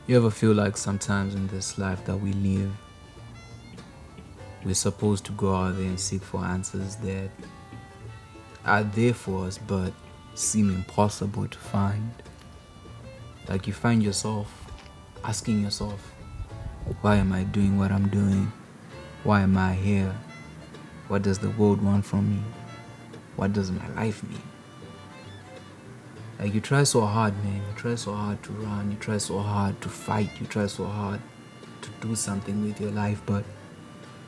You ever feel like sometimes in this life that we live, we're supposed to go out there and seek for answers that are there for us but seem impossible to find? Like you find yourself asking yourself, why am I doing what I'm doing? Why am I here? What does the world want from me? What does my life mean? Like you try so hard, man. You try so hard to run. You try so hard to fight. You try so hard to do something with your life. But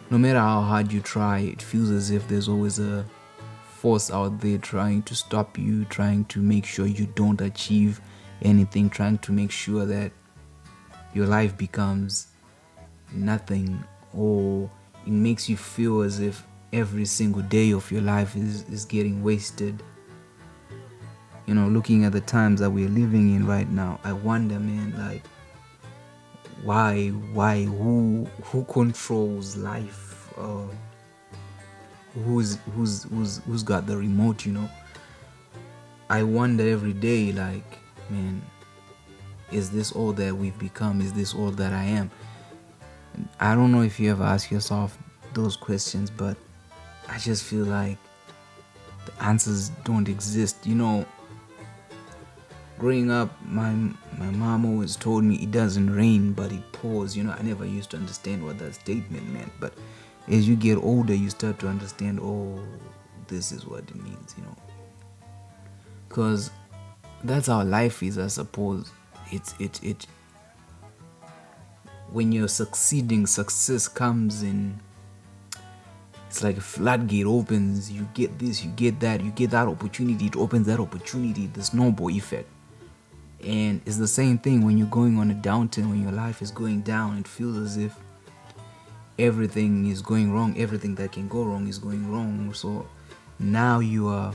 no matter how hard you try, it feels as if there's always a force out there trying to stop you, trying to make sure you don't achieve anything, trying to make sure that your life becomes nothing, or it makes you feel as if every single day of your life is getting wasted. Looking at the times that we're living in right now, I wonder, man, like who controls life? Who's got the remote? I wonder every day, like, man, is this all that we've become? Is this all that I am? I don't know if you ever ask yourself those questions, but I just feel like the answers don't exist. Growing up, my mom always told me it doesn't rain but it pours. I never used to understand what that statement meant, but as you get older you start to understand, oh, this is what it means, because that's how life is, I suppose. It when you're succeeding, success comes in. It's like a floodgate opens. You get this, you get that, you get that opportunity. It opens that opportunity, the snowball effect. And it's the same thing when you're going on a downturn, when your life is going down. It feels as if everything is going wrong. Everything that can go wrong is going wrong. So now you are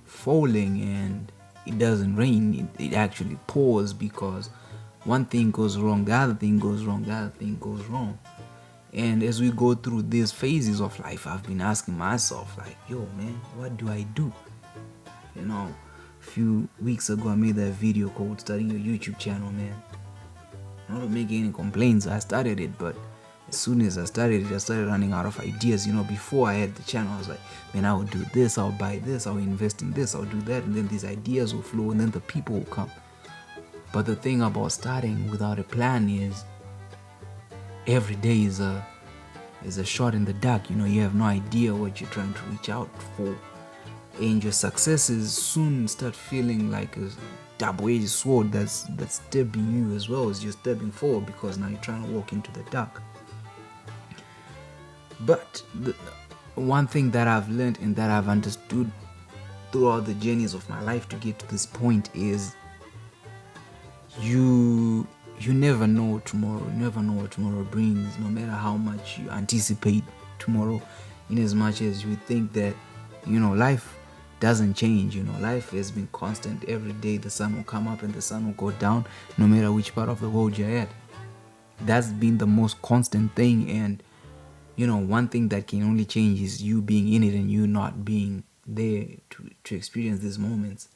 falling and it doesn't rain. It actually pours because one thing goes wrong, the other thing goes wrong, the other thing goes wrong. And as we go through these phases of life, I've been asking myself, like, yo, man, what do I do? A few weeks ago, I made that video called starting your YouTube channel, man. Not making any complaints. I started it, but as soon as I started it, I started running out of ideas. Before I had the channel, I was like, man, I will do this, I'll buy this, I'll invest in this, I'll do that, and then these ideas will flow, and then the people will come. But the thing about starting without a plan is every day is a shot in the dark. You have no idea what you're trying to reach out for, and your successes soon start feeling like a double-edged sword that's stabbing you as well as you're stepping forward, because now you're trying to walk into the dark. But the one thing that I've learned and that I've understood throughout the journeys of my life to get to this point is you never know tomorrow. You never know what tomorrow brings, no matter how much you anticipate tomorrow. In as much as you think that life doesn't change. Life has been constant. Every day the sun will come up and the sun will go down, no matter which part of the world you're at. That's been the most constant thing. And one thing that can only change is you being in it and you not being there to experience these moments.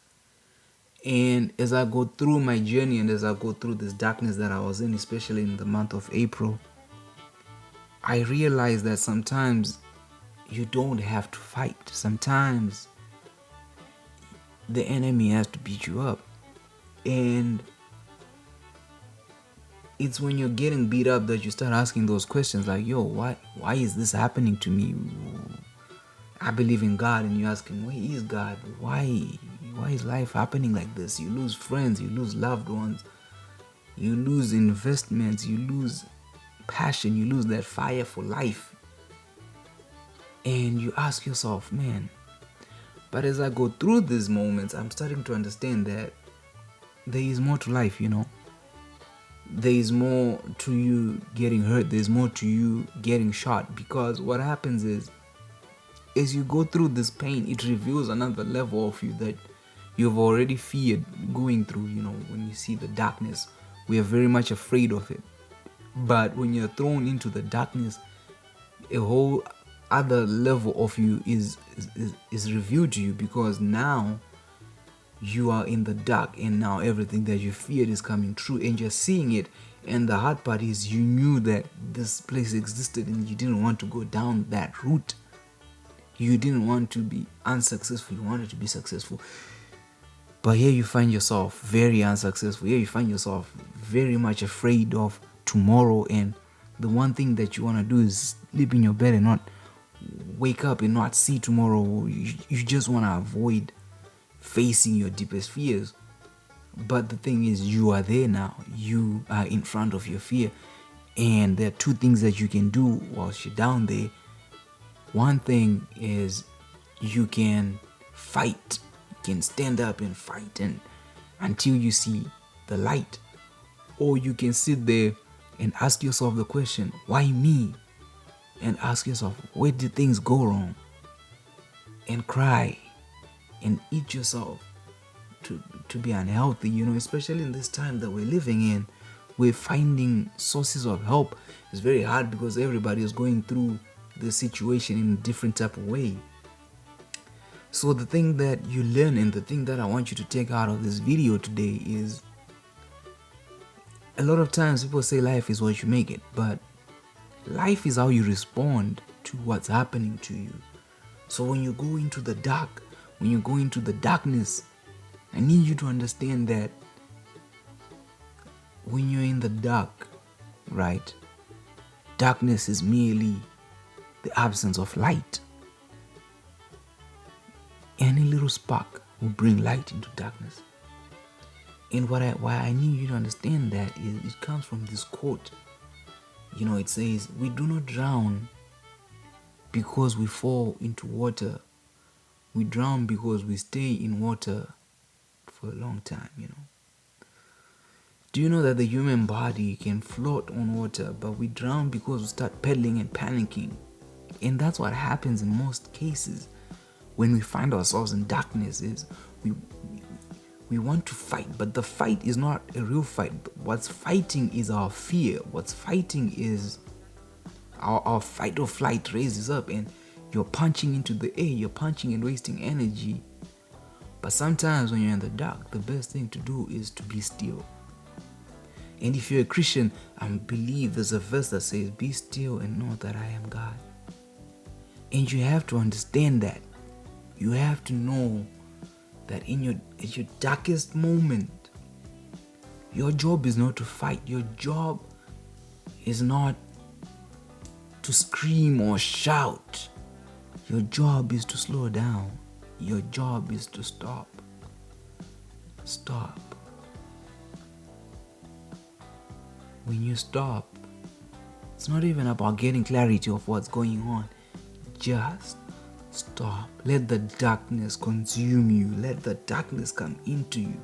And as I go through my journey and as I go through this darkness that I was in, especially in the month of April, I realized that sometimes you don't have to fight. Sometimes the enemy has to beat you up. And it's when you're getting beat up that you start asking those questions like, yo, why is this happening to me? I believe in God, and you're asking, where is God? Why is life happening like this? You lose friends, you lose loved ones, you lose investments, you lose passion, you lose that fire for life. And you ask yourself, man. But as I go through these moments, I'm starting to understand that there is more to life, There is more to you getting hurt. There's more to you getting shot. Because what happens is, as you go through this pain, it reveals another level of you that you've already feared going through. When you see the darkness, we are very much afraid of it. But when you're thrown into the darkness, a whole other level of you is revealed to you, because now you are in the dark, and now everything that you feared is coming true, and you're seeing it. And the hard part is you knew that this place existed and you didn't want to go down that route. You didn't want to be unsuccessful, you wanted to be successful. But here you find yourself very unsuccessful. Here you find yourself very much afraid of tomorrow, and the one thing that you want to do is sleep in your bed and not wake up and not see tomorrow. You just want to avoid facing your deepest fears. But the thing is, you are there now. You are in front of your fear, and there are two things that you can do whilst you're down there. One thing is you can fight. You can stand up and fight and until you see the light. Or you can sit there and ask yourself the question, why me? And ask yourself, where did things go wrong? And cry and eat yourself to be unhealthy, especially in this time that we're living in. We're finding sources of help. It's very hard because everybody is going through the situation in a different type of way. So the thing that you learn and the thing that I want you to take out of this video today is, a lot of times people say life is what you make it, but life is how you respond to what's happening to you. So when you go into the dark, when you go into the darkness, I need you to understand that when you're in the dark, right, darkness is merely the absence of light. Any little spark will bring light into darkness. And why I need you to understand that is it comes from this quote. It says, we do not drown because we fall into water. We drown because we stay in water for a long time, Do you know that the human body can float on water, but we drown because we start paddling and panicking? And that's what happens in most cases when we find ourselves in darkness. Is we want to fight, but the fight is not a real fight. What's fighting is our fear. What's fighting is our fight or flight raises up, and you're punching into the air, you're punching and wasting energy. But sometimes when you're in the dark, the best thing to do is to be still. And if you're a Christian, I believe there's a verse that says, be still and know that I am God. And you have to understand that. You have to know that at your darkest moment, your job is not to fight. Your job is not to scream or shout. Your job is to slow down. Your job is to stop. Stop. When you stop, it's not even about getting clarity of what's going on. Just stop. Let the darkness consume you. Let the darkness come into you.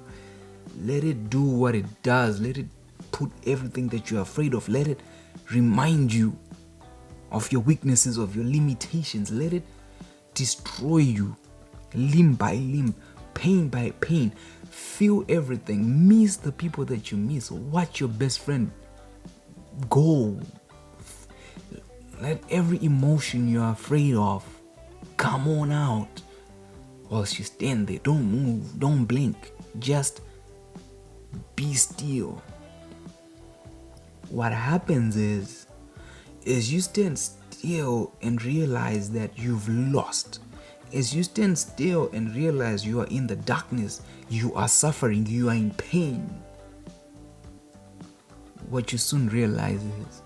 Let it do what it does. Let it put everything that you're afraid of. Let it remind you of your weaknesses, of your limitations. Let it destroy you limb by limb, pain by pain. Feel everything. Miss the people that you miss. Watch your best friend go. Let every emotion you're afraid of come on out. Whilst you stand there, don't move, don't blink. Just be still. What happens is you stand still and realize that you've lost. As you stand still and realize you are in the darkness, you are suffering, you are in pain, what you soon realize is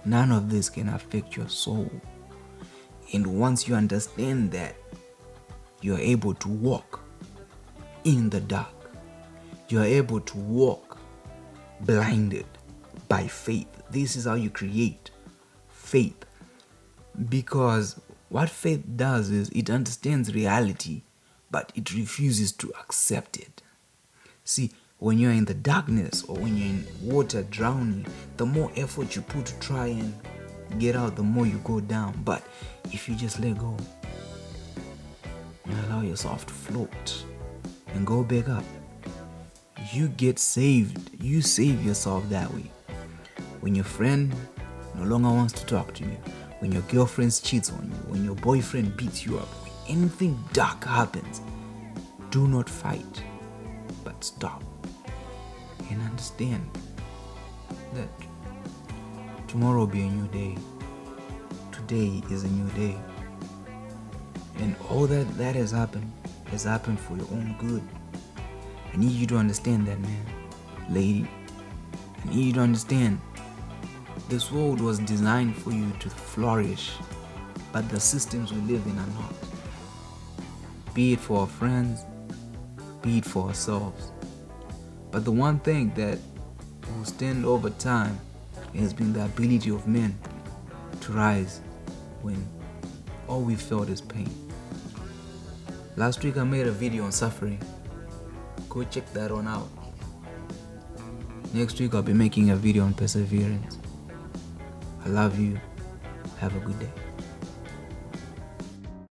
none of this can affect your soul. And once you understand that, you're able to walk in the dark. You're able to walk blinded by faith. This is how you create faith. Because what faith does is it understands reality, but it refuses to accept it. See, when you're in the darkness or when you're in water drowning, the more effort you put to try and get out, the more you go down. But if you just let go and allow yourself to float and go back up, you get saved. You save yourself that way. When your friend no longer wants to talk to you, when your girlfriend cheats on you, when your boyfriend beats you up, when anything dark happens, Do not fight, but stop and understand that tomorrow will be a new day. Today is a new day. And all that has happened for your own good. I need you to understand that, man. Lady, I need you to understand this world was designed for you to flourish, but the systems we live in are not. Be it for our friends, be it for ourselves. But the one thing that will stand over time has been the ability of men to rise when all we felt is pain. Last week I made a video on suffering. Go check that one out. Next week I'll be making a video on perseverance. I love you. Have a good day.